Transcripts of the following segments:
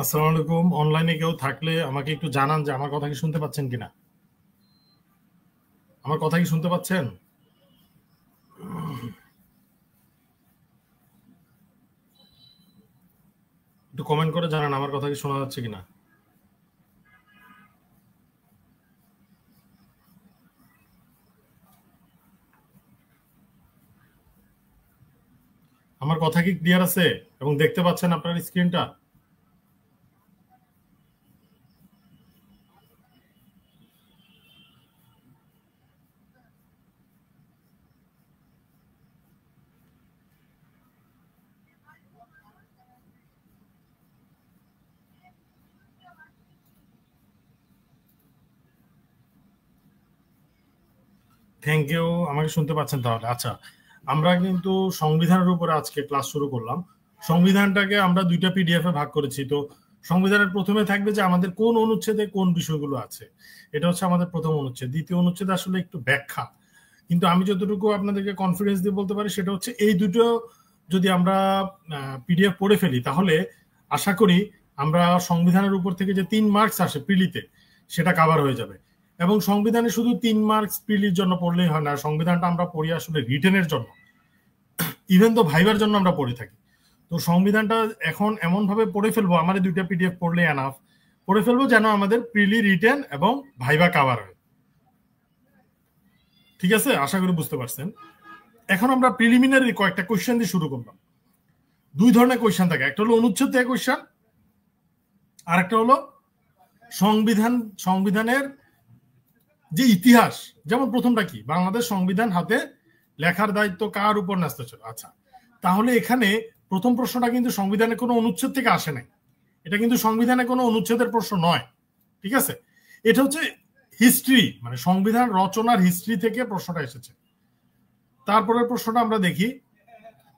আসসালামু আলাইকুম। অনলাইনে কেউ থাকলে আমাকে একটু জানান যে আমার কথা কি শুনতে পাচ্ছেন কিনা। আমার কথা কি শুনতে পাচ্ছেন? একটু কমেন্ট করে জানান আমার কথা কি শোনা যাচ্ছে কিনা। আমার কথা কি ক্লিয়ার আছে এবং দেখতে পাচ্ছেন আপনার স্ক্রিনটা? Thank you. আমাকে শুনতে পাচ্ছেন তাহলে? আচ্ছা, আমরা কিন্তু সংবিধানের উপরে আজকে ক্লাস শুরু করলাম। সংবিধানটাকে আমরা দুইটা পিডিএফ এ ভাগ করেছি। তো সংবিধানের প্রথমে থাকবে যে আমাদের কোন অনুচ্ছেদে কোন বিষয়গুলো আছে, এটা হচ্ছে আমাদের প্রথম অনুচ্ছেদ। দ্বিতীয় অনুচ্ছেদ আসলে একটু ব্যাখ্যা, কিন্তু আমি যতটুকু আপনাদেরকে কনফিডেন্স দিয়ে বলতে পারি সেটা হচ্ছে এই দুটো যদি আমরা পিডিএফ পড়ে ফেলি তাহলে আশা করি আমরা সংবিধানের উপর থেকে যে 3 মার্কস আসে প্রিলিতে সেটা কাভার হয়ে যাবে। এবং সংবিধানে শুধু 3 মার্কস প্রিলির জন্য পড়লেই হয় না, সংবিধানটা আমরা পড়ি আসলে রিটেনের জন্য, ইভেন তো ভাইবার জন্য আমরা পড়ে থাকি। তো সংবিধানটা এখন এমন ভাবে পড়ে ফেলবো, আমাদের দুইটা পিডিএফ পড়লে এনাফ পড়ে ফেলবো যেন আমাদের প্রিলি, রিটেন এবং ভাইবা কাভার হয়। ঠিক আছে, আশা করি বুঝতে পারছেন। এখন আমরা প্রিলিমিনারি কয়েকটা কোয়েশ্চেন দিয়ে শুরু করলাম। দুই ধরনের কোয়েশ্চেন থাকে, একটা হলো অনুচ্ছেদ থেকে কোয়েশ্চেন, আর একটা হলো সংবিধানের যে ইতিহাস। যেমন প্রথমটা কি, বাংলাদেশ সংবিধান হাতে লেখার দায়িত্ব কার উপর ন্যস্ত ছিল। আচ্ছা, তাহলে এখানে প্রথম প্রশ্নটা কিন্তু সংবিধানের কোনো অনুচ্ছেদ থেকে আসে নাই, এটা কিন্তু সংবিধানে কোনো অনুচ্ছেদের প্রশ্ন নয়। ঠিক আছে, এটা হচ্ছে হিস্ট্রি, মানে সংবিধান রচনার হিস্ট্রি থেকে প্রশ্নটা এসেছে। তারপরের প্রশ্নটা আমরা দেখি,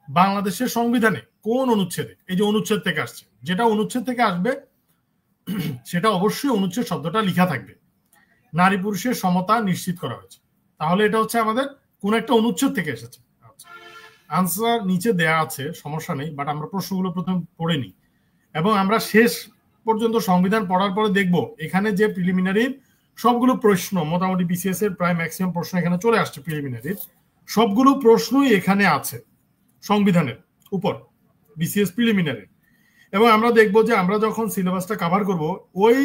বাংলাদেশের সংবিধানে কোন অনুচ্ছেদে, এই যে অনুচ্ছেদ থেকে আসছে, যেটা অনুচ্ছেদ থেকে আসবে সেটা অবশ্যই অনুচ্ছেদ শব্দটা লেখা থাকবে, নারী পুরুষের সমতা নিশ্চিত করা হয়েছে। তাহলে এটা হচ্ছে আমাদের কোন একটা অনুচ্ছেদ থেকে এসেছে। আনসার নিচে দেয়া আছে, সমস্যা নেই, বাট আমরা প্রশ্নগুলো প্রথমে পড়ে নিই এবং আমরা শেষ পর্যন্ত সংবিধান পড়ার পরে দেখব এখানে যে প্রিলিমিনারি সবগুলো প্রশ্ন, মোটামুটি বিসিএস এর প্রায় ম্যাক্সিমাম প্রশ্ন এখানে চলে আসছে প্রিলিমিনারি, সবগুলো প্রশ্নই এখানে আছে সংবিধানের উপর, বিসিএস প্রিলিমিনারি। এবং আমরা দেখব যে আমরা যখন সিলেবাসটা কভার করব, ওই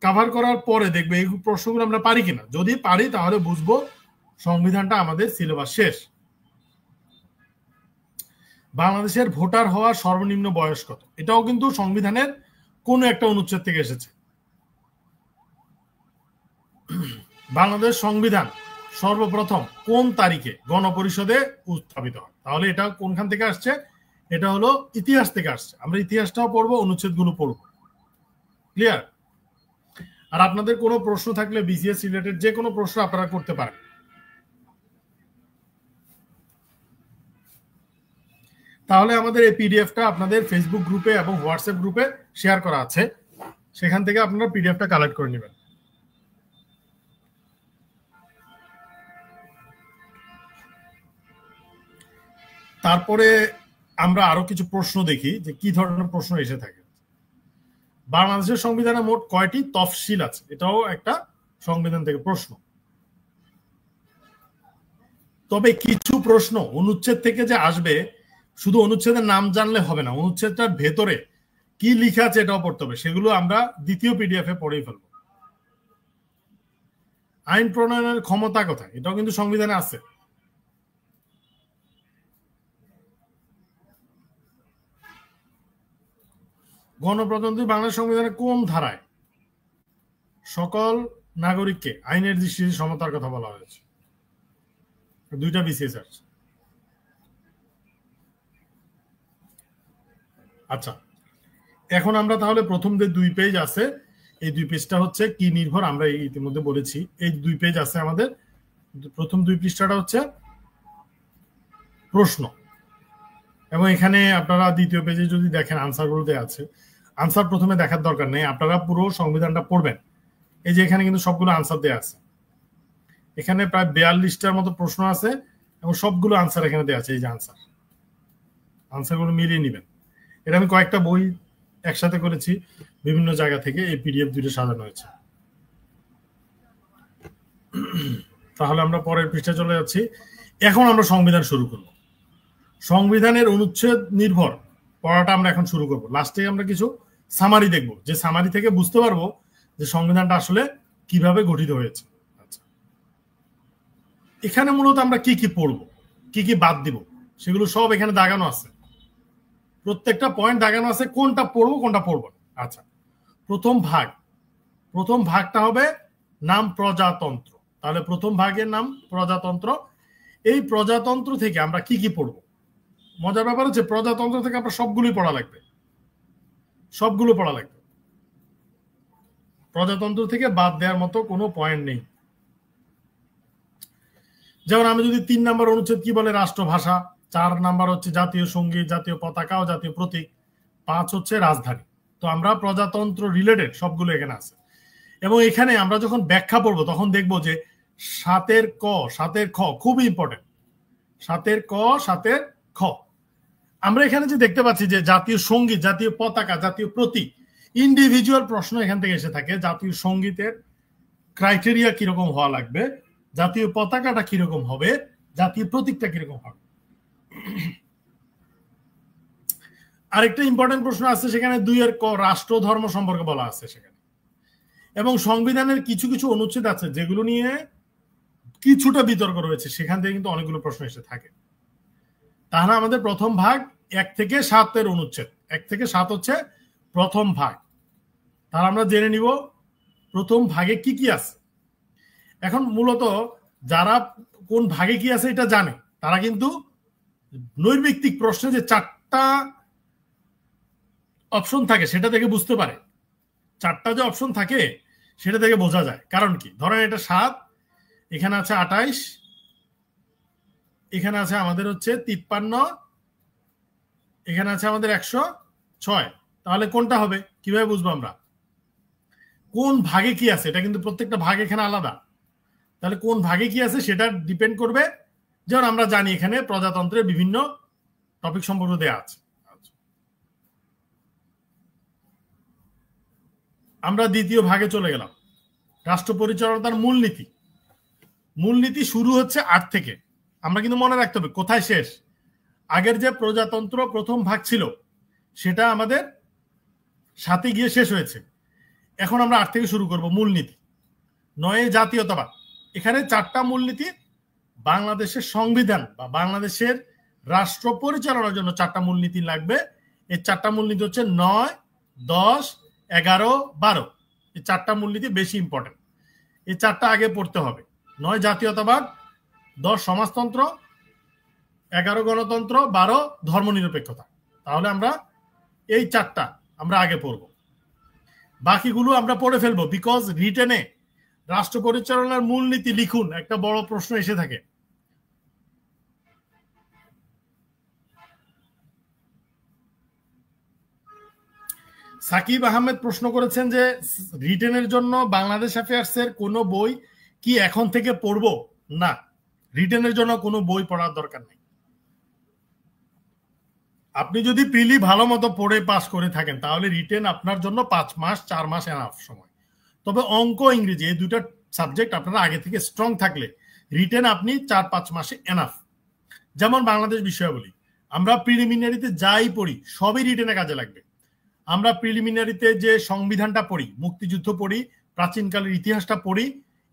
কভার করার পরে দেখবে এই প্রশ্নগুলো আমরা পারি কিনা। যদি পারি তাহলে বুঝবো সংবিধানটা আমাদের সিলেবাস শেষ। বাংলাদেশের ভোটার হওয়ার সর্বনিম্ন বয়স কত, এটাও কিন্তু সংবিধানের কোন একটা অনুচ্ছেদ থেকে এসেছে। বাংলাদেশ সংবিধান সর্বপ্রথম কোন তারিখে গণপরিষদে উত্থাপিত হয়, তাহলে এটা কোনখান থেকে আসছে, এটা হলো ইতিহাস থেকে আসছে। আমরা ইতিহাসটাও পড়বো, অনুচ্ছেদগুলো পড়বো। ক্লিয়ার? আর আপনাদের কোনো প্রশ্ন থাকলে বিসিএস রিলেটেড যে কোনো প্রশ্ন আপনারা করতে পারেন। তাহলে আমাদের এই পিডিএফটা আপনাদের ফেসবুক গ্রুপে এবং হোয়াটসঅ্যাপ গ্রুপে শেয়ার করা আছে, সেখান থেকে আপনারা পিডিএফটা কালেক্ট করে নেবেন। তারপরে আমরা আরো কিছু প্রশ্ন দেখি যে কি ধরনের প্রশ্ন এসে থাকে। বাংলাদেশের সংবিধানে মোট কয়টি তফসিল আছে, এটাও একটা সংবিধান থেকে প্রশ্ন। তবে কিছু প্রশ্ন অনুচ্ছেদ থেকে যে আসবে, শুধু অনুচ্ছেদের নাম জানলে হবে না, অনুচ্ছেদটার ভেতরে কি লেখা আছে এটাও পড়তে হবে, সেগুলো আমরা দ্বিতীয় পিডিএফ এ পড়েই ফেলবো। আইন প্রণয়নের ক্ষমতা কোথায়, এটাও কিন্তু সংবিধানে আছে। গণপ্রজাতন্ত্রী বাংলাদেশ সংবিধানের কোন ধারায় সকল নাগরিককে আইনের দৃষ্টিতে সমতার কথা বলা হয়েছে? দুইটা বিসিএস আছে। আচ্ছা, এখন আমরা তাহলে প্রথম যে 2 পেজ আছে, এই 2 পেজটা হচ্ছে কি নির্ভর, আমরা ইতিমধ্যে বলেছি। এই 2 পেজ আছে আমাদের, প্রথম 2 পৃষ্ঠাটা হচ্ছে প্রশ্ন, এবং এখানে আপনারা দ্বিতীয় পেজে যদি দেখেন আনসারগুলো দেওয়া আছে। আনসার প্রথমে দেখার দরকার নেই, আপনারা পুরো সংবিধানটা পড়বেন। এই যে এখানে কিন্তু সবগুলো আনসার দেওয়া আছে, এখানে প্রায় 42টার মতো প্রশ্ন আছে এবং সবগুলো আনসার এখানে দেওয়া আছে। এই যে আনসারগুলো মিলিয়ে নেবেন। এটা আমি কয়েকটা বই একসাথে করেছি বিভিন্ন জায়গা থেকে, এই পিডিএফ দুটো সাজানো হয়েছে। তাহলে আমরা পরের পৃষ্ঠায় চলে যাচ্ছি। এখন আমরা সংবিধান শুরু করব। সংবিধানের অনুচ্ছেদ নির্ভর পড়াটা আমরা এখন শুরু করব। লাস্টে আমরা কিছু সামারি দেখব, যে সামারি থেকে বুঝতে পারবো যে সংবিধানটা আসলে কিভাবে গঠিত হয়েছে। আচ্ছা, এখানে মূলত আমরা কি কি পড়বো, কি কি বাদ দিব, সেগুলো সব এখানে দাগানো আছে, প্রত্যেকটা পয়েন্ট দাগানো আছে, কোনটা পড়বো কোনটা পড়বো। আচ্ছা, প্রথম ভাগটা হবে নাম প্রজাতন্ত্র। তাহলে প্রথম ভাগের নাম প্রজাতন্ত্র। এই প্রজাতন্ত্র থেকে আমরা কি কি পড়বো? মজার ব্যাপার হচ্ছে প্রজাতন্ত্র থেকে আমরা সবগুলো পড়া লাগবে। প্রজাতন্ত্র থেকে বাদ দেওয়ার মতো কোনো পয়েন্ট নেই। যেমন আমি যদি 3 নম্বর অনুচ্ছেদ কি বলে, রাষ্ট্রভাষা, 4 নাম্বার হচ্ছে জাতীয় সঙ্গীত, জাতীয় পতাকা ও জাতীয় প্রতীক, 5 হচ্ছে রাজধানী। তো আমরা প্রজাতন্ত্র রিলেটেড সবগুলো এখানে আছে। এবং এখানে আমরা যখন ব্যাখ্যা পড়বো তখন দেখবো যে 7-এর ক 7-এর খ খুবই ইম্পর্টেন্ট। 7-এর ক 7-এর খ আমরা এখানে যে দেখতে পাচ্ছি যে জাতীয় সঙ্গীত, জাতীয় পতাকা, জাতীয় প্রতীক, ইন্ডিভিজুয়াল প্রশ্ন এখান থেকে এসে থাকে। জাতীয় সঙ্গীতের ক্রাইটেরিয়া কিরকম হওয়া লাগবে, জাতীয় পতাকাটা কিরকম হবে, জাতীয় প্রতীকটা কিরকম হবে। আরেকটা ইম্পর্টেন্ট প্রশ্ন আছে সেখানে 2-এর ক রাষ্ট্র ধর্ম সম্পর্কে বলা আছে সেখানে। এবং সংবিধানের কিছু কিছু অনুচ্ছেদ আছে যেগুলো নিয়ে কিছুটা বিতর্ক রয়েছে, সেখান থেকে কিন্তু অনেকগুলো প্রশ্ন এসে থাকে। তাহলে আমাদের প্রথম ভাগ 1 থেকে 7-এর অনুচ্ছেদ, 1 থেকে 7 হচ্ছে প্রথম ভাগ। তাহলে আমরা জেনে নিব প্রথম ভাগে কি কি আছে। এখন মূলত যারা কোন ভাগে কি আছে এটা জানে, তারা কিন্তু নৈর্ব্যক্তিক প্রশ্নে যে 4টা অপশন থাকে সেটা থেকে বুঝতে পারে। 4টা যে অপশন থাকে সেটা থেকে বোঝা যায়। কারণ কি, ধরেন এটা 7, এখানে আছে 28, এখানে আছে আমাদের হচ্ছে 53, এখানে আছে আমাদের 106। তাহলে কোনটা হবে কিভাবে বুঝবো আমরা? কোন ভাগে কি আছে, এটা কিন্তু প্রত্যেকটা ভাগ এখানে আলাদা। তাহলে কোন ভাগে কি আছে সেটা ডিপেন্ড করবে। যেমন আমরা জানি এখানে প্রজাতন্ত্রের বিভিন্ন টপিক সম্পর্কে দেওয়া আছে। আমরা দ্বিতীয় ভাগে চলে গেলাম, রাষ্ট্র পরিচালনার মূলনীতি। মূলনীতি শুরু হচ্ছে 8 থেকে। আমরা কিন্তু মনে রাখতে হবে কোথায় শেষ। আগের যে প্রজাতন্ত্র প্রথম ভাগ ছিল সেটা আমাদের 7-এ গিয়ে শেষ হয়েছে। এখন আমরা 8 থেকে শুরু করব মূলনীতি। 9 জাতীয়তাবাদ। এখানে 4টা মূলনীতি, বাংলাদেশের সংবিধান বা বাংলাদেশের রাষ্ট্র পরিচালনার জন্য 4টা মূলনীতি লাগবে। এই 4টা মূলনীতি হচ্ছে 9, 10, 11, 12। এই 4টা মূলনীতি বেশি ইম্পর্টেন্ট, এই 4টা আগে পড়তে হবে। 9 জাতীয়তাবাদ, 10 সমাজতন্ত্র, 11 গণতন্ত্র, 12 ধর্মনিরপেক্ষতা। তাহলে আমরা এই 4টা আমরা আগে পড়ব, বাকিগুলো আমরা পড়ে ফেলবো। বিকজ রিটেনে রাষ্ট্র পরিচালনার মূলনীতি লিখুন একটা বড় প্রশ্ন এসে থাকে। সাকিব আহমেদ প্রশ্ন করেছেন যে রিটেনের জন্য বাংলাদেশ অ্যাফেয়ার্সের কোনো বই কি এখন থেকে পড়বো? না, রিটেনের জন্য কোনো বই পড়ার দরকার নেই। আপনি যদি প্রিলি ভালো মতো পড়ে পাস করে থাকেন তাহলে রিটেন আপনার জন্য 5 মাস 4 মাস এনাফ সময়। তবে অঙ্ক ইংরেজি এই দুটো সাবজেক্ট আপনারা আগে থেকে স্ট্রং থাকলে রিটেন আপনি 4-5 মাসে এনাফ। যেমন বাংলাদেশ বিষয়াবলী আমরা প্রিলিমিনারিতে যাই পড়ি সবই রিটেনে কাজে লাগবে। আমরা প্রিলিমিনারিতে যে সংবিধানটা পড়ি, মুক্তিযুদ্ধ পড়ি, প্রাচীনকালের ইতিহাসটা পড়ি,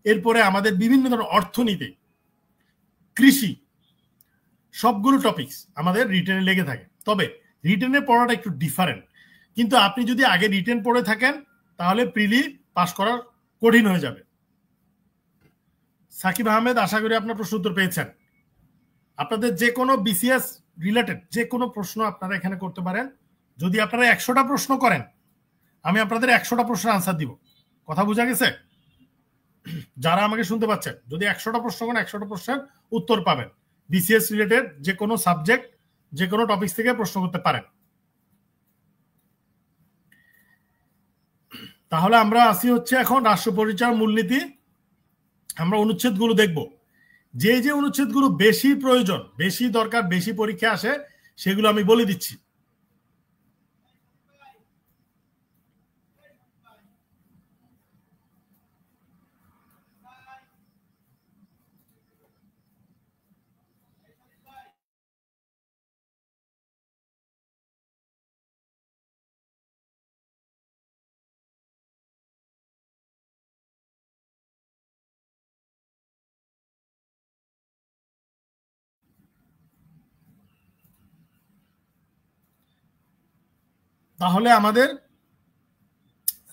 এরপরে আমাদের বিভিন্ন ধরনের অর্থনীতি, কৃষি, সবগুলো টপিকস আমাদের রিটেনে লেগে থাকে। তবে রিটেনে পড়াটা একটু ডিফারেন্ট, কিন্তু আপনি যদি আগে রিটেন পড়ে থাকেন তাহলে প্রিলি পাস করা কঠিন হয়ে যাবে। সাকিব আহমেদ, আশা করি আপনার প্রশ্ন উত্তর পেয়েছেন। আপনাদের যে কোনো বিসিএস রিলেটেড যে কোনো প্রশ্ন আপনারা এখানে করতে পারেন। যদি আপনারা 100টা প্রশ্ন করেন আমি আপনাদের 100টা প্রশ্নের আনসার দিব। কথা বোঝা গেছে? যারা আমাকে শুনতে পাচ্ছেন, যদি 100টা প্রশ্ন করেন 100টা প্রশ্নের উত্তর পাবেন। বিসিএস রিলেটেড যে কোনো সাবজেক্ট যে কোনো টপিক থেকে প্রশ্ন করতে পারেন। তাহলে আমরা আসি হচ্ছে এখন রাষ্ট্র পরিচালনার মূলনীতি। আমরা অনুচ্ছেদগুলো দেখব, যে যে অনুচ্ছেদগুলো বেশি প্রয়োজন, বেশি দরকার, বেশি পরীক্ষা আসে সেগুলো আমি বলে দিচ্ছি। তাহলে আমাদের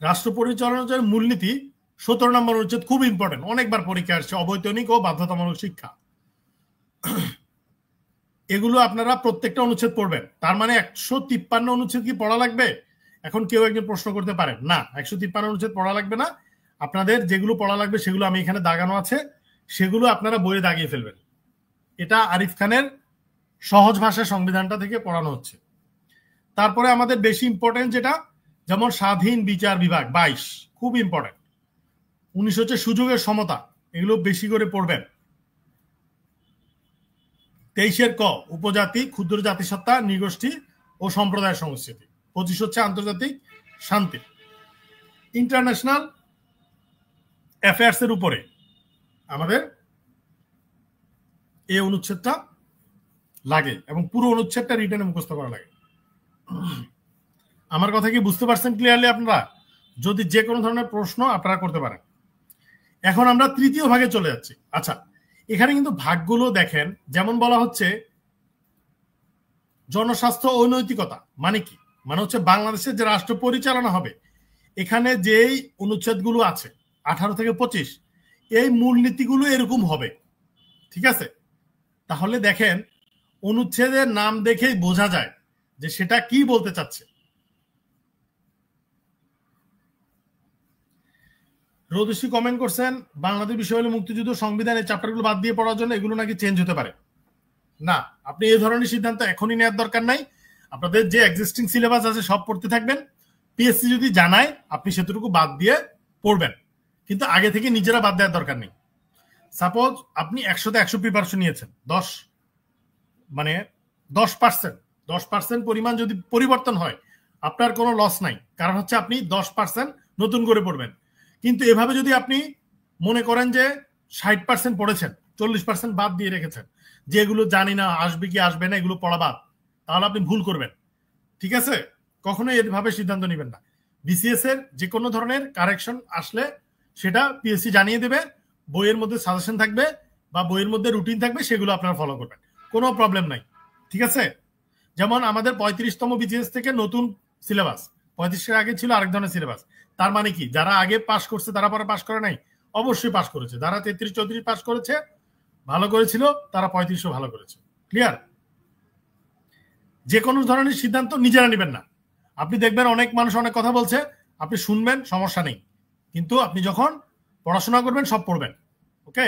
রাষ্ট্র পরিচালনার মূলনীতি 17 নম্বর অনুচ্ছেদ খুব ইম্পর্টেন্ট, অনেকবার পরীক্ষা আসছে, অবৈতনিক ও বাধ্যতামূলক শিক্ষা। এগুলো আপনারা প্রত্যেকটা অনুচ্ছেদ পড়বেন। তার মানে 153 অনুচ্ছেদ কি পড়া লাগবে? এখন কেউ একজন প্রশ্ন করতে পারেন, না 153 অনুচ্ছেদ পড়া লাগবে না, আপনাদের যেগুলো পড়া লাগবে সেগুলো আমি এখানে দাগানো আছে, সেগুলো আপনারা বইয়ে দাগিয়ে ফেলবেন। এটা আরিফ খানের সহজ ভাষায় সংবিধানটা থেকে পড়ানো হচ্ছে। তারপরে আমাদের বেশি ইম্পর্টেন্ট যেটা, যেমন স্বাধীন বিচার বিভাগ 22 খুব ইম্পর্টেন্ট। 19 হচ্ছে সুযোগের সমতা, এগুলো বেশি করে পড়বেন। 23 ক উপজাতি, ক্ষুদ্র জাতিসত্তা, নৃগোষ্ঠী ও সম্প্রদায় সংস্কৃতি। 25 হচ্ছে আন্তর্জাতিক শান্তি, ইন্টারন্যাশনাল অ্যাফেয়ার্স এর উপরে আমাদের এই অনুচ্ছেদটা লাগে এবং পুরো অনুচ্ছেদটা রিটেনে মুখস্থ করা লাগে। আমার কথা কি বুঝতে পারছেন ক্লিয়ারলি আপনারা? যদি যে কোনো ধরনের প্রশ্ন আপনারা করতে পারেন। এখন আমরা তৃতীয় ভাগে চলে যাচ্ছি। আচ্ছা, এখানে কিন্তু ভাগগুলো দেখেন, যেমন বলা হচ্ছে জনস্বাস্থ্য ও নৈতিকতা, মানে কি? মানে হচ্ছে বাংলাদেশের যে রাষ্ট্র পরিচালনা হবে, এখানে যেই অনুচ্ছেদগুলো আছে 18 থেকে 25, এই মূলনীতিগুলো এরকম হবে, ঠিক আছে? তাহলে দেখেন অনুচ্ছেদের নাম দেখেই বোঝা যায় যে সেটা কি বলতে চাচ্ছে। রোদসী কমেন্ট করছেন, বাংলাদেশ বিষয় হলে মুক্তিযুদ্ধ, সংবিধান, এই চ্যাপ্টারগুলো বাদ দিয়ে পড়ার জন্য এগুলো নাকি চেঞ্জ হতে পারে। না, আপনি এই ধরনের সিদ্ধান্ত এখনই নেওয়ার দরকার নাই। আপনাদের যে এক্সিস্টিং সিলেবাস আছে সব পড়তে থাকবেন। পিএসসি যদি জানায় আপনি সেটুকু বাদ দিয়ে পড়বেন, কিন্তু আগে থেকে নিজেরা বাদ দেওয়ার দরকার নেই। সাপোজ আপনি 100তে 100 প্রিপারেশন নিয়েছেন, 10% পরিমাণ যদি পরিবর্তন হয় আপনার কোনো লস নাই, কারণ হচ্ছে আপনি 10% নতুন করে পড়বেন। কিন্তু এভাবে যদি আপনি মনে করেন যে 60% পড়েছেন, 40% বাদ দিয়ে রেখেছেন, যে এগুলো জানি না আসবে কি আসবে না, এগুলো পড়া বাদ, তাহলে আপনি ভুল করবেন। ঠিক আছে? কখনোই এভাবে সিদ্ধান্ত নেবেন না। বিসিএস এর যে কোনো ধরনের কারেকশন আসলে সেটা পিএসসি জানিয়ে দেবে, বইয়ের মধ্যে সাজেশন থাকবে বা বইয়ের মধ্যে রুটিন থাকবে, সেগুলো আপনারা ফলো করবেন, কোনো প্রবলেম নাই। ঠিক আছে? যেমন আমাদের 35তম বিসিএস থেকে নতুন সিলেবাস, 35 আগে ছিল আরেক ধরনের সিলেবাস। তার মানে কি, যারা আগে পাস করছে তারা পরে পাস করে নাই? অবশ্যই পাস করেছে। যারা 33-34 পাস করেছে, ভালো করেছিল, তারা 35ও ভালো করেছে। ক্লিয়ার? যে কোনো ধরনের সিদ্ধান্ত নিজেরা নেবেন না। আপনি দেখবেন অনেক মানুষ অনেক কথা বলছে, আপনি শুনবেন, সমস্যা নেই, কিন্তু আপনি যখন পড়াশোনা করবেন সব পড়বেন। ওকে?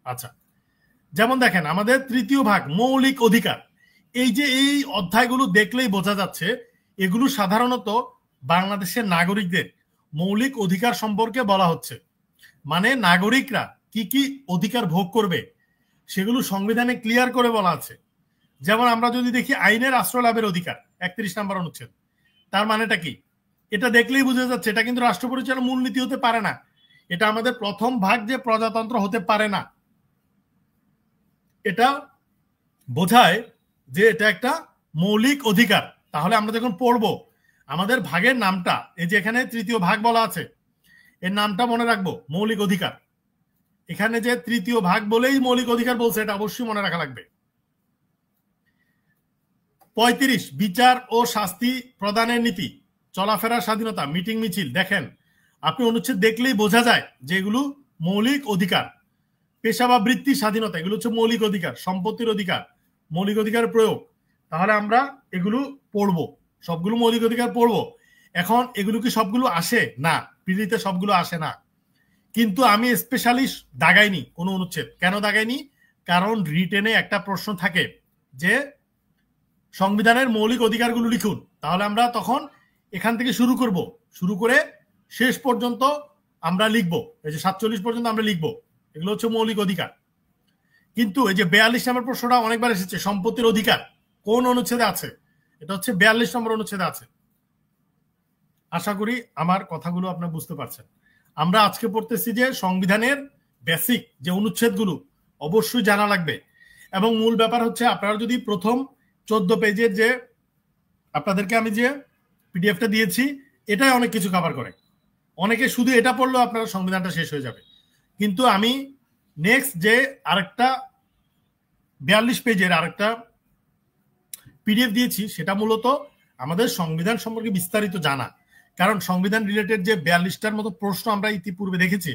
আচ্ছা, যেমন দেখেন আমাদের তৃতীয় ভাগ মৌলিক অধিকার, এই যে এই অধ্যায়গুলো দেখলেই বোঝা যাচ্ছে এগুলো সাধারণত বাংলাদেশের নাগরিকদের মৌলিক অধিকার সম্পর্কে বলা হচ্ছে। মানে নাগরিকরা কি কি অধিকার ভোগ করবে সেগুলো সংবিধানে ক্লিয়ার করে বলা আছে। যেমন আমরা যদি দেখি আইনের আশ্রয় লাভের অধিকার, 31 নম্বর অনুচ্ছেদ, তার মানেটা কি? এটা দেখলেই বোঝা যাচ্ছে এটা কিন্তু রাষ্ট্র পরিচালনার মূলনীতি হতে পারে না। এটা আমাদের প্রথম ভাগ যে প্রজাতন্ত্র হতে পারে না, এটা বোঝায় যে এটা একটা মৌলিক অধিকার। তাহলে আমরা যখন পড়বো আমাদের ভাগের নামটা, এই যে এখানে তৃতীয় ভাগ বলা আছে, এর নামটা মনে রাখবো, মৌলিক অধিকার। এখানে যে তৃতীয় ভাগ বলেই মৌলিক অধিকার বলছে, এটা অবশ্যই মনে রাখা লাগবে। 35 বিচার ও শাস্তি প্রদানের নীতি, চলাফেরার স্বাধীনতা, মিটিং মিছিল। দেখেন আপনি অনুচ্ছেদ দেখলেই বোঝা যায় যে এগুলো মৌলিক অধিকার। পেশা বা বৃত্তির স্বাধীনতা, এগুলো হচ্ছে মৌলিক অধিকার। সম্পত্তির অধিকার, মৌলিক অধিকার প্রয়োগ। তাহলে আমরা এগুলো পড়বো, সবগুলো মৌলিক অধিকার পড়বো। এখন এগুলো কি সবগুলো আসে? না, পিডিতে সবগুলো আসে না। কিন্তু আমি স্পেশালি দাগাইনি কোনো অনুচ্ছেদ। কেন দাগাইনি? কারণ রিটেনে একটা প্রশ্ন থাকে যে সংবিধানের মৌলিক অধিকারগুলো লিখুন। তাহলে আমরা তখন এখান থেকে শুরু করব, শুরু করে শেষ পর্যন্ত আমরা লিখবো, এই যে 47 পর্যন্ত আমরা লিখবো, এগুলো হচ্ছে মৌলিক অধিকার। কিন্তু এই যে 42 নম্বর প্রশ্নটা অনেকবার এসেছে, সম্পত্তির অধিকার কোন অনুচ্ছেদে আছে? এটা হচ্ছে 42 নম্বর অনুচ্ছেদে আছে। আশা করি আমার কথাগুলো আপনারা বুঝতে পারছেন। আমরা আজকে পড়তেছি যে সংবিধানের বেসিক যে অনুচ্ছেদগুলো অবশ্যই জানা লাগবে। এবং মূল ব্যাপার হচ্ছে আপনারা যদি প্রথম 14 পেজের যে আপনাদেরকে আমি যে পিডিএফটা দিয়েছি, এটাই অনেক কিছু কভার করে। অনেকে শুধু এটা পড়লেও আপনারা সংবিধানটা শেষ হয়ে যাবে। কিন্তু আমি নেক্সট যে আরেকটা 42 পেজের আরেকটা পিডিএফ দিয়েছি, সেটা মূলত আমাদের সংবিধান সম্পর্কে বিস্তারিত জানা, কারণ সংবিধান রিলেটেড যে 42টার মতো প্রশ্ন আমরা ইতিপূর্বে দেখেছি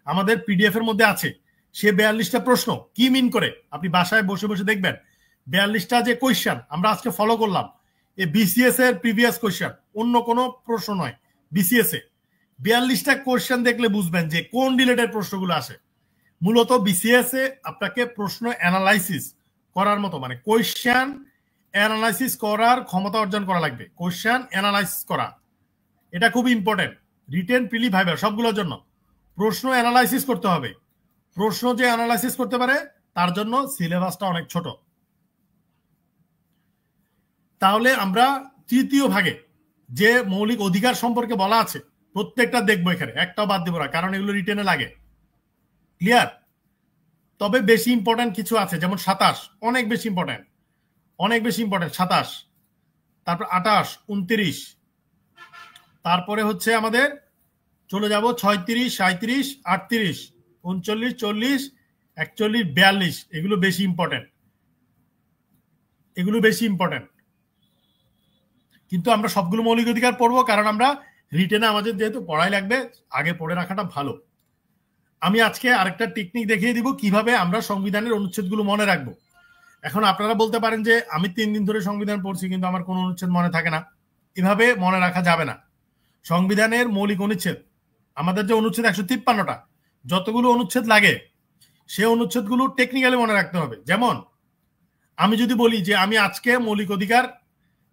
আমাদের পিডিএফ এর মধ্যে আছে, সে 42টা প্রশ্ন কি মিন করে আপনি বাসায় বসে বসে দেখবেন। 42টা যে কোয়েশ্চেন আমরা আজকে ফলো করলাম, এই বিসিএস এর প্রিভিয়াস কোয়েশ্চেন, অন্য কোনো প্রশ্ন নয়। বিসিএস এ 42টা কোয়েশ্চেন দেখলে বুঝবেন যে কোন রিলেটেড প্রশ্নগুলো আসে। মূলত বিসিএস এ আপনাকে প্রশ্ন অ্যানালাইসিস করার মতো, মানে কোয়েশ্চেন অ্যানালাইসিস করার ক্ষমতা অর্জন করা লাগবে। কোয়েশ্চেন অ্যানালাইসিস করা এটা খুব ইম্পর্টেন্ট, রিটেন, প্রিলি, ভাইভা সবগুলোর জন্য প্রশ্ন অ্যানালাইসিস করতে হবে। প্রশ্ন যে অ্যানালাইসিস করতে পারে তার জন্য সিলেবাসটা অনেক ছোট। তাহলে আমরা তৃতীয় ভাগে যে মৌলিক অধিকার সম্পর্কে বলা আছে প্রত্যেকটা দেখবো, এখানে একটাও বাদ দিব না, কারণ এগুলো রিটেনে লাগে। ক্লিয়ার? তবে বেশি ইম্পর্টেন্ট কিছু আছে, যেমন 27 অনেক বেশি ইম্পর্টেন্ট, অনেক বেশি ইম্পর্টেন্ট 27, তারপর 28, 29, তারপরে হচ্ছে আমাদের চলে যাব 36, 37, 38, 39, 40, 41, 42, এগুলো বেশি ইম্পর্টেন্ট, এগুলো বেশি ইম্পর্টেন্ট। কিন্তু আমরা সবগুলো মৌলিক অধিকার পড়বো, কারণ আমরা রিটেনে আমাদের যেহেতু পড়াই লাগবে, আগে পড়ে রাখাটা ভালো। আমি আজকে আরেকটা টেকনিক দেখিয়ে দিব কিভাবে আমরা সংবিধানের অনুচ্ছেদগুলো মনে রাখবো। এখন আপনারা বলতে পারেন যে আমি 3 দিন ধরে সংবিধান পড়ছি কিন্তু আমার কোনো অনুচ্ছেদ মনে থাকে না। এভাবে মনে রাখা যাবে না। সংবিধানের মৌলিক অনুচ্ছেদ, আমাদের যে অনুচ্ছেদ 153টা, যতগুলো অনুচ্ছেদ লাগে সে অনুচ্ছেদগুলো টেকনিক্যালি মনে রাখতে হবে। যেমন আমি যদি বলি যে আমি আজকে মৌলিক অধিকার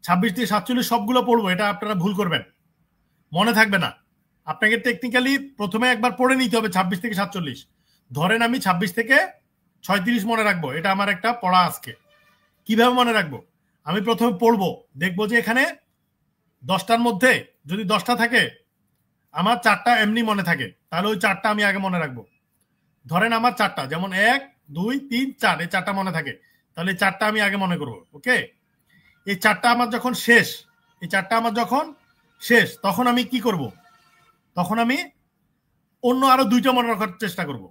26 থেকে 47 সবগুলো পড়বো, এটা আপনারা ভুল করবেন, মনে থাকবে না। আপনাকে টেকনিক্যালি প্রথমে একবার পড়ে নিতে হবে 26 থেকে 47। ধরেন আমি 26 থেকে 36 মনে রাখবো, এটা আমার একটা পড়া আজকে। কিভাবে মনে রাখবো? আমি প্রথমে পড়বো, দেখবো যে এখানে 10টার মধ্যে যদি 10টা থাকে আমার 4টা এমনি মনে থাকে, তাহলে ওই 4টা আমি আগে মনে রাখবো। ধরেন আমার 4টা, যেমন 1, 2, 3, 4, এই 4টা মনে থাকে, তাহলে এই 4টা আমি আগে মনে করবো। ওকে, এই 4টা আমার যখন শেষ, এই 4টা আমার যখন শেষ, তখন আমি কি করব? তখন আমি অন্য আরো 2টা মনে রাখার চেষ্টা করব।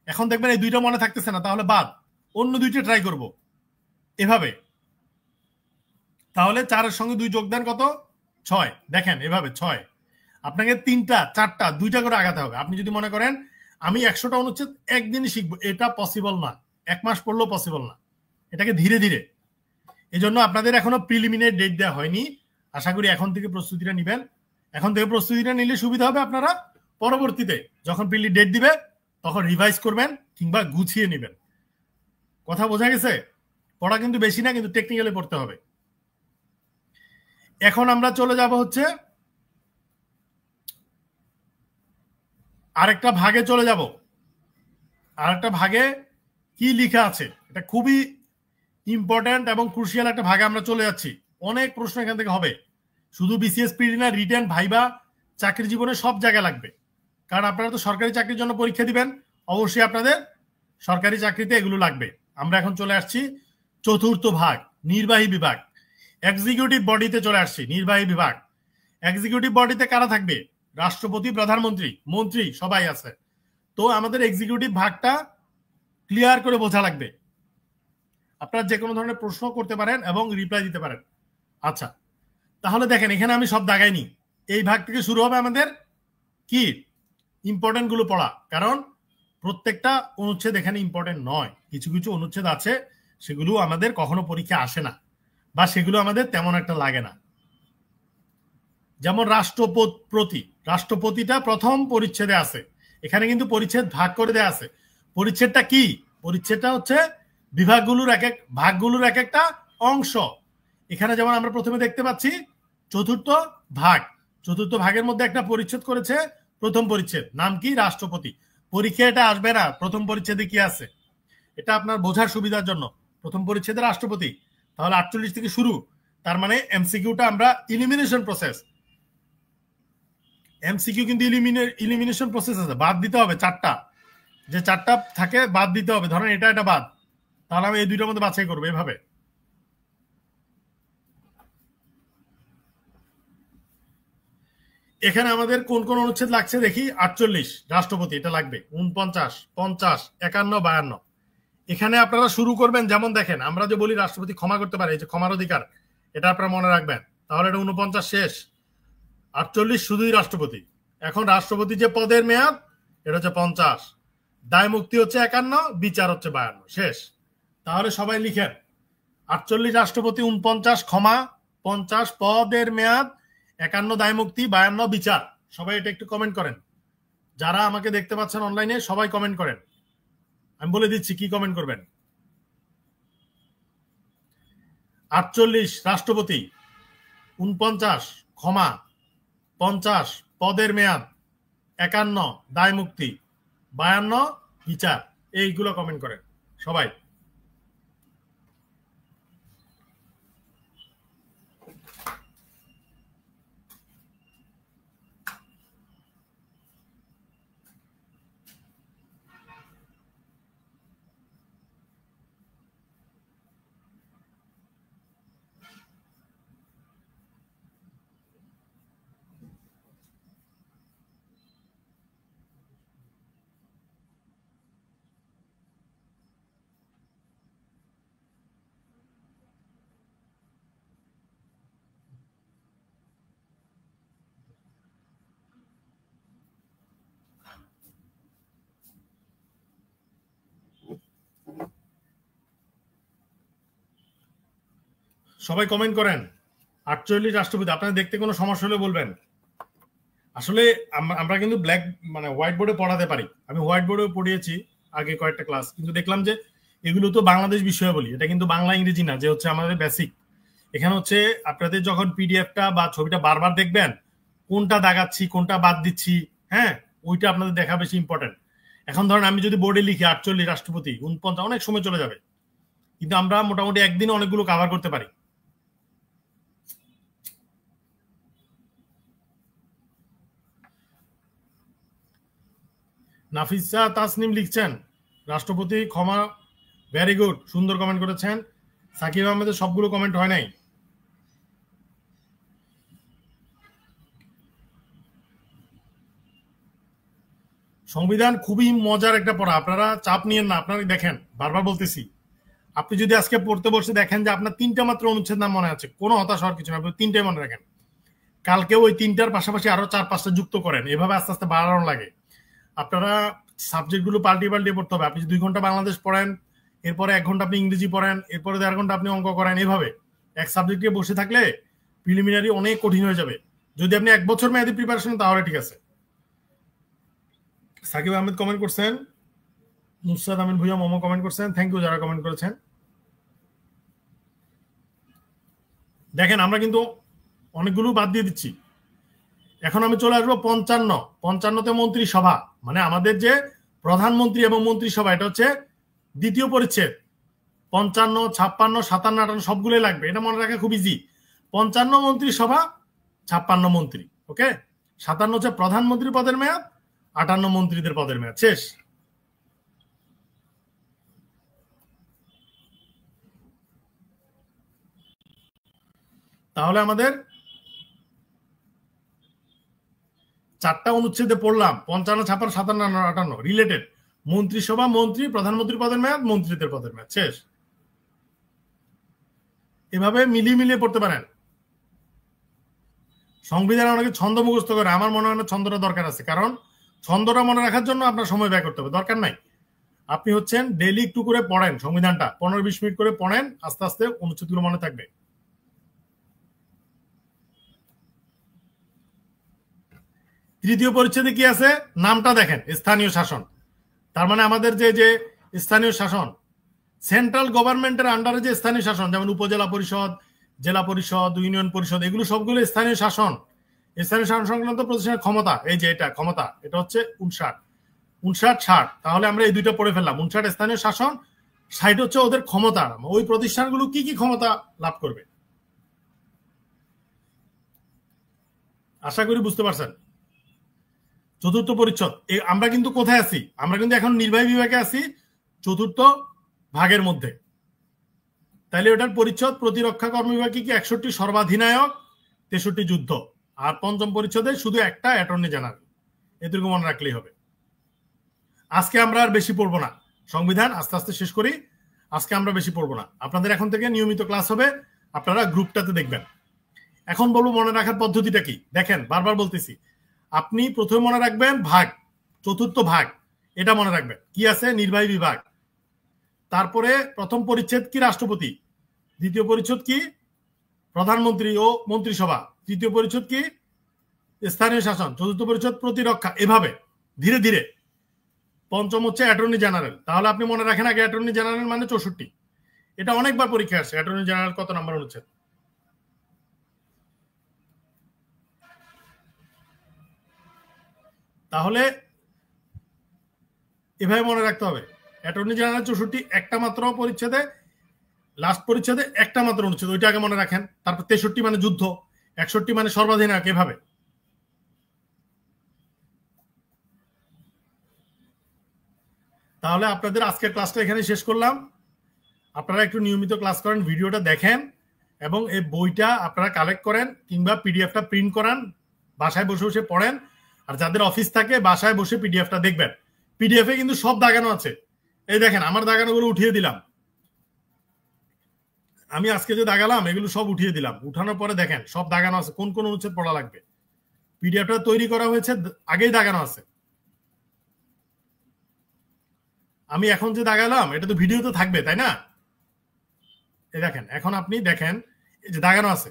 এখন দেখবেন এই 2টা মনে থাকতেছে না, তাহলে বাদ, অন্য 2টা ট্রাই করব এভাবে। তাহলে 4-এর সঙ্গে 2 যোগ দেন কত? 6। দেখেন এভাবে 6। আপনাকে 3টা, 4টা, 2টা করে আগাতে হবে। আপনি যদি মনে করেন আমি 100টা অনুচ্ছেদ একদিনই শিখবো, এটা পসিবল না, 1 মাস পড়লেও পসিবল না। এটাকে ধীরে ধীরে, এজন্য আপনাদের এখনো প্রিলিমিনারি ডেট দেওয়া হয়নি। আশা করি এখন থেকে প্রস্তুতিটা নেবেন। এখন থেকে প্রস্তুতিটা নিলে সুবিধা হবে, আপনারা পরবর্তীতে যখন প্রিলি ডেট দিবে তখন রিভাইজ করবেন কিংবা গুছিয়ে নেবেন। কথা বোঝা গেছে? পড়া কিন্তু বেশি না, কিন্তু টেকনিক্যালি পড়তে হবে। এখন আমরা চলে যাব হচ্ছে আরেকটা ভাগে চলে যাব। আরেকটা ভাগে কি লেখা আছে, এটা খুবই ইম্পর্টেন্ট এবং ক্রুশিয়াল একটা ভাগে আমরা চলে যাচ্ছি। অনেক প্রশ্ন এখান থেকে হবে, শুধু বিসিএস পিডি না, রিটেন, ভাইবা, চাকরি জীবনে সব জায়গায় লাগবে। কারণ আপনারা তো সরকারি চাকরির জন্য পরীক্ষা দিবেন, অবশ্যই আপনাদের সরকারি চাকরিতে এগুলো লাগবে। আমরা এখন চলে আসছি চতুর্থ ভাগ, নির্বাহী বিভাগ। এক্সিকিউটিভ বডিতে চলে আসছি, নির্বাহী বিভাগ। এক্সিকিউটিভ বডিতে কারা থাকবে? রাষ্ট্রপতি, প্রধানমন্ত্রী, মন্ত্রী সবাই আছে। তো আমাদের এক্সিকিউটিভ ভাগটা ক্লিয়ার করে বোঝা লাগবে। আপনারা যে কোনো ধরনের প্রশ্ন করতে পারেন এবং রিপ্লাই দিতে পারেন। আচ্ছা, তাহলে দেখেন এখানে আমি সব দাগাইনি। এই ভাগ থেকে শুরু হবে আমাদের কি ইম্পর্টেন্ট গুলো পড়া, কারণ প্রত্যেকটা অনুচ্ছেদ এখানে ইম্পর্টেন্ট নয়। কিছু কিছু অনুচ্ছেদ আছে সেগুলো আমাদের কখনো পরীক্ষা আসে না, বা সেগুলো আমাদের তেমন একটা লাগে না। যেমন রাষ্ট্রপতি, রাষ্ট্রপতিটা প্রথম পরিচ্ছেদে আছে। এখানে কিন্তু পরিচ্ছেদ ভাগ করে দেয়া আছে। পরিচ্ছেদটা কি? পরিচ্ছেদটা হচ্ছে বিভাগগুলোর ভাগগুলোর এক একটা অংশ। এখানে যেমন আমরা প্রথমে দেখতে পাচ্ছি চতুর্থ ভাগ। চতুর্থ ভাগের মধ্যে একটা পরিচ্ছেদ করেছে, প্রথম পরিচ্ছেদ, নাম কি? রাষ্ট্রপতি। পরীক্ষা এটা আসবে না প্রথম পরিচ্ছেদে কি আছে, এটা আপনার বোঝার সুবিধার জন্য। প্রথম পরিচ্ছেদে রাষ্ট্রপতি, তাহলে 48 থেকে শুরু। তার মানে এমসিকিউটা আমরা ইলিমিনেশন প্রসেস, এমসিকিউ কিন্তু ইলিমিনেশন প্রসেস আছে, বাদ দিতে হবে 4টা, যে 4টা থাকে বাদ দিতে হবে। ধরেন এটা বাদ, তাহলে আমি এই 2টার মধ্যে বাছাই করবো এভাবে। এখানে আমাদের কোন কোন অনুচ্ছেদ লাগছে দেখি। 48 রাষ্ট্রপতি, এটা লাগবে। 49, 50, 51, 52। এখানে আপনারা শুরু করবেন, যেমন দেখেন আমরা যে বলি রাষ্ট্রপতি ক্ষমা করতে পারে, এই যে ক্ষমার অধিকার, এটা আপনারা মনে রাখবেন। তাহলে এটা 49 শেষ। 48 শুধুই রাষ্ট্রপতি। এখন রাষ্ট্রপতি যে পদের মেয়াদ এটা হচ্ছে 50, দায় মুক্তি হচ্ছে 51, বিচার হচ্ছে 52, শেষ। তাহলে সবাই লিখেন 48 রাষ্ট্রপতি, 49 ক্ষমা, 50 পদের মেয়াদ, 51 দায় মুক্তি, 52 বিচার। সবাই এটা একটু কমেন্ট করেন। যারা আমাকে দেখতে পাচ্ছেন অনলাইনে সবাই কমেন্ট করেন, আমি বলে দিচ্ছি কি কমেন্ট করবেন। 48 রাষ্ট্রপতি, 49 ক্ষমা, 50 পদের মেয়াদ, 51 দায় মুক্তি, 52 বিচার। এইগুলো কমেন্ট করেন সবাই। সবাই কমেন্ট করেন। 48 রাষ্ট্রপতি। আপনাদের দেখতে কোনো সমস্যা হলে বলবেন। আসলে আমরা কিন্তু ব্ল্যাক মানে হোয়াইট বোর্ডে পড়াতে পারি। আমি হোয়াইট বোর্ডে পড়িয়েছি আগে কয়েকটা ক্লাস, কিন্তু দেখলাম যে এগুলো তো বাংলাদেশ বিষয়াবলী, এটা কিন্তু বাংলা ইংরেজি না, যে হচ্ছে আমাদের বেসিক। এখানে হচ্ছে আপনাদের যখন পিডিএফটা বা ছবিটা বারবার দেখবেন, কোনটা দাগাচ্ছি কোনটা বাদ দিচ্ছি, হ্যাঁ, ওইটা আপনাদের দেখা বেশি ইম্পর্টেন্ট। এখন ধরেন আমি যদি বোর্ডে লিখি 48 রাষ্ট্রপতি, 49, অনেক সময় চলে যাবে, কিন্তু আমরা মোটামুটি একদিনে অনেকগুলো কভার করতে পারি। নাফিসা তাসনিম লিখছেন রাষ্ট্রপতি ক্ষমা, ভেরি গুড, সুন্দর কমেন্ট করেছেন। সাকিব আহমেদের সবগুলো কমেন্ট হয় নাই। সংবিধান খুবই মজার একটা পড়া, আপনারা চাপ নিয়েন না। আপনারা দেখেন, বারবার বলতেছি, আপনি যদি আজকে পড়তে বসে দেখেন যে আপনার 3টা মাত্র অনুচ্ছেদ নাম মনে আছে, কোনো হতাশ হওয়ার কিছু না, আপনি 3টাই মনে রাখেন। কালকে ওই 3টার পাশাপাশি আরো 4-5টা যুক্ত করেন, এভাবে আস্তে আস্তে বাড়ানো লাগে। আপনারা সাবজেক্টগুলো পাল্টিয়ে পাল্টিয়ে পড়তে হবে। আপনি 2 ঘন্টা বাংলাদেশ পড়েন, এরপরে 1 ঘন্টা আপনি ইংরেজি পড়েন, এরপরে 1.5 ঘন্টা আপনি অঙ্ক করেন, এভাবে এক সাবজেক্টে বসে থাকলে প্রিলিমিনারি অনেক কঠিন হয়ে যাবে। যদি আপনি 1 বছর মেয়াদি প্রিপারেশন, তাহলে ঠিক আছে। সাকিব আহমেদ কমেন্ট করছেন, নুসরাত আমিন ভুইয়া মোমো কমেন্ট করছেন, থ্যাংক ইউ যারা কমেন্ট করেছেন। দেখেন আমরা কিন্তু অনেকগুলো বাদ দিয়ে দিচ্ছি। এখন আমি চলে আসবো 55তে মন্ত্রিসভা, মানে আমাদের যে প্রধানমন্ত্রী এবং মন্ত্রিসভা, এটা হচ্ছে দ্বিতীয় পরিচ্ছেদ। 55, 56, 57, 58 সবগুলোই লাগবে, এটা মনে রাখা খুব ইজি। 55 মন্ত্রিসভা, 56 মন্ত্রী, ওকে। 57 হচ্ছে প্রধানমন্ত্রী পদের মেয়াদ, 58 মন্ত্রীদের পদের মেয়াদ, শেষ। তাহলে আমাদের 4টা অনুচ্ছেদে পড়লাম, 55, 56, 57, 58 রিলেটেড। মন্ত্রিসভা, মন্ত্রী, প্রধানমন্ত্রী পদের মেয়াদ, মন্ত্রীদের পদের মেয়াদ, শেষ। এভাবে মিলিয়ে মিলিয়ে পড়তে পারেন। সংবিধানে অনেকে ছন্দ মুখস্থ করে, আমার মনে হয় না ছন্দটা দরকার আছে, কারণ ছন্দটা মনে রাখার জন্য আপনার সময় ব্যয় করতে হবে, দরকার নাই। আপনি হচ্ছেন ডেইলি একটু করে পড়েন সংবিধানটা, 15-20 মিনিট করে পড়েন, আস্তে আস্তে অনুচ্ছেদগুলো মনে থাকবে। তৃতীয় পরিচ্ছেদে কি আছে নামটা দেখেন, স্থানীয় শাসন। তার মানে আমাদের যে স্থানীয় শাসন, সেন্ট্রাল গভর্নমেন্টের আন্ডারে যে স্থানীয় শাসন, যেমন উপজেলা পরিষদ, জেলা পরিষদ, ইউনিয়ন পরিষদ, এগুলো সবগুলো স্থানীয় শাসন। স্থানীয় শাসন সংক্রান্ত প্রতিষ্ঠানের ক্ষমতা, এই যে এটা ক্ষমতা, এটা হচ্ছে 59, 60। তাহলে আমরা এই দুইটা পড়ে ফেললাম, 59 স্থানীয় শাসন, 60 হচ্ছে ওদের ক্ষমতা। ওই প্রতিষ্ঠানগুলো কি কি ক্ষমতা লাভ করবে, আশা করি বুঝতে পারছেন। চতুর্থ পরিচ্ছদ, আমরা কিন্তু কোথায় আছি? আমরা কিন্তু এখন নির্বাহী বিভাগে আছি, চতুর্থ ভাগের মধ্যে। তাইলে ওটার পরিচ্ছদ, প্রতিরক্ষা কর্ম বিভাগ কি 61, সর্বাধিনায়ক 63 যুদ্ধ। আর পঞ্চম পরিচ্ছদে শুধু একটা অ্যাটর্নি জেনারেল, এটুকু মনে রাখলেই হবে। আজকে আমরা আর বেশি পড়বো না, সংবিধান আস্তে আস্তে শেষ করি। আজকে আমরা বেশি পড়বো না, আপনাদের এখন থেকে নিয়মিত ক্লাস হবে, আপনারা গ্রুপটাতে দেখবেন। এখন বলবো মনে রাখার পদ্ধতিটা কি। দেখেন, বারবার বলতেছি, আপনি প্রথমে মনে রাখবেন ভাগ, চতুর্থ ভাগ, এটা মনে রাখবেন। কি আছে? নির্বাহী বিভাগ। তারপরে প্রথম পরিচ্ছেদ কি? রাষ্ট্রপতি। দ্বিতীয় পরিচ্ছেদ কি? প্রধানমন্ত্রী ও মন্ত্রিসভা। তৃতীয় পরিচ্ছেদ কি? স্থানীয় শাসন। চতুর্থ পরিচ্ছেদ প্রতিরক্ষা। এভাবে ধীরে ধীরে। পঞ্চম হচ্ছে অ্যাটর্নি জেনারেল। তাহলে আপনি মনে রাখেন আগে অ্যাটর্নি জেনারেল মানে 64। এটা অনেকবার পরীক্ষা আসছে, অ্যাটর্নি জেনারেল কত নাম্বার অনুচ্ছেদ। তাহলে এভাবে মনে রাখতে হবে, অ্যাটর্নি জেনারেল 64, একটা মাত্র পরিচ্ছেদে, লাস্ট পরিচ্ছেদে একটা মাত্র অনুচ্ছেদ, ওইটা আগে মনে রাখেন। তারপর 63 মানে যুদ্ধ, 61 মানে সর্বাধিনায়ক। এভাবে তাহলে আপনাদের আজকের ক্লাসটা এখানে শেষ করলাম। আপনারা একটু নিয়মিত ক্লাস করেন, ভিডিওটা দেখেন এবং এই বইটা আপনারা কালেক্ট করেন কিংবা পিডিএফটা প্রিন্ট করান, বাসায় বসে বসে পড়েন। আর যাদের অফিস থাকে বাসায় বসে পিডিএফটা দেখবেন। পিডিএফে কিন্তু সব দাগানো আছে। এই দেখেন, আমার দাগানোগুলো উঠিয়ে দিলাম। আমি আজকে যে দাগালাম এগুলো সব উঠিয়ে দিলাম। উঠানোর পরে দেখেন সব দাগানো আছে, কোন কোন অনুচ্ছেদ পড়া লাগবে। পিডিএফটা তৈরি করা হয়েছে, আগেই দাগানো আছে। আমি এখন যে দাগালাম এটা তো ভিডিওতে থাকবে, তাই না? এই দেখেন, এখন আপনি দেখেন এই যে দাগানো আছে।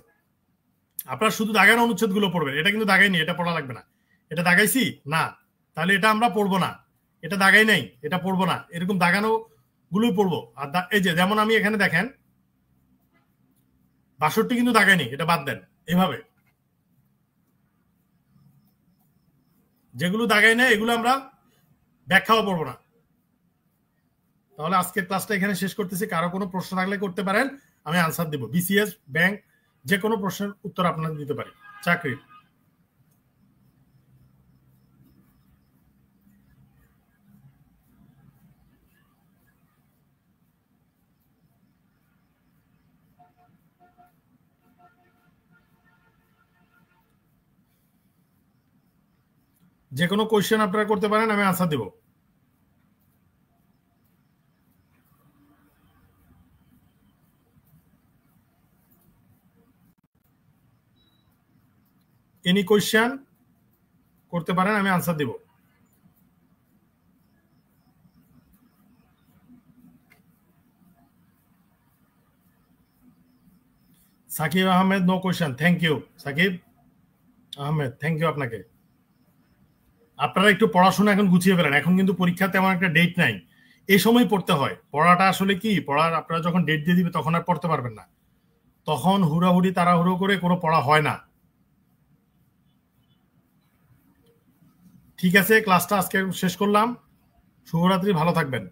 আপনারা শুধু দাগানো অনুচ্ছেদগুলো পড়বেন। এটা কিন্তু দাগাইনি, এটা পড়া লাগবে না। এটা দাগাইছি না, তাহলে এটা আমরা পড়বো না। এটা দাগাই নাই, এটা পড়বো না। এরকম দাগানো গুলোই পড়বো। আর এই যে যেমন আমি এখানে দেখেন 62 কিন্তু দাগাইনি, এটা বাদ দেন। এভাবে যেগুলো দাগাই নাই এগুলো আমরা ব্যাখ্যাও পড়বো না। তাহলে আজকের ক্লাসটা এখানে শেষ করতেছি। কারো কোনো প্রশ্ন থাকলে করতে পারেন, আমি আনসার দেব। বিসিএস, ব্যাংক, যে কোনো প্রশ্নের উত্তর আপনাদের দিতে পারি। চাকরি, যে কোনো কোয়েশ্চেন আপনারা করতে পারেন, আমি আনসার দেব। এনি কোয়েশ্চেন করতে পারেন, আমি আনসার দেব। Sakib Ahmed, no question. Thank you Sakib Ahmed, thank you আপনাকে। আপনারা একটু পড়াশোনা এখন গুছিয়ে ফেলেন। এখন কিন্তু পরীক্ষা তেমন একটা ডেট নাই, এই সময় পড়তে হয়। পড়াটা আসলে কি, পড়ার আপনারা যখন ডেট দিয়ে দিবে তখন আর পড়তে পারবেন না। তখন হুড়াহুড়ি তাড়াহুড়ো করে কোনো পড়া হয় না। ঠিক আছে, ক্লাসটা আজকে শেষ করলাম। শুভরাত্রি, ভালো থাকবেন।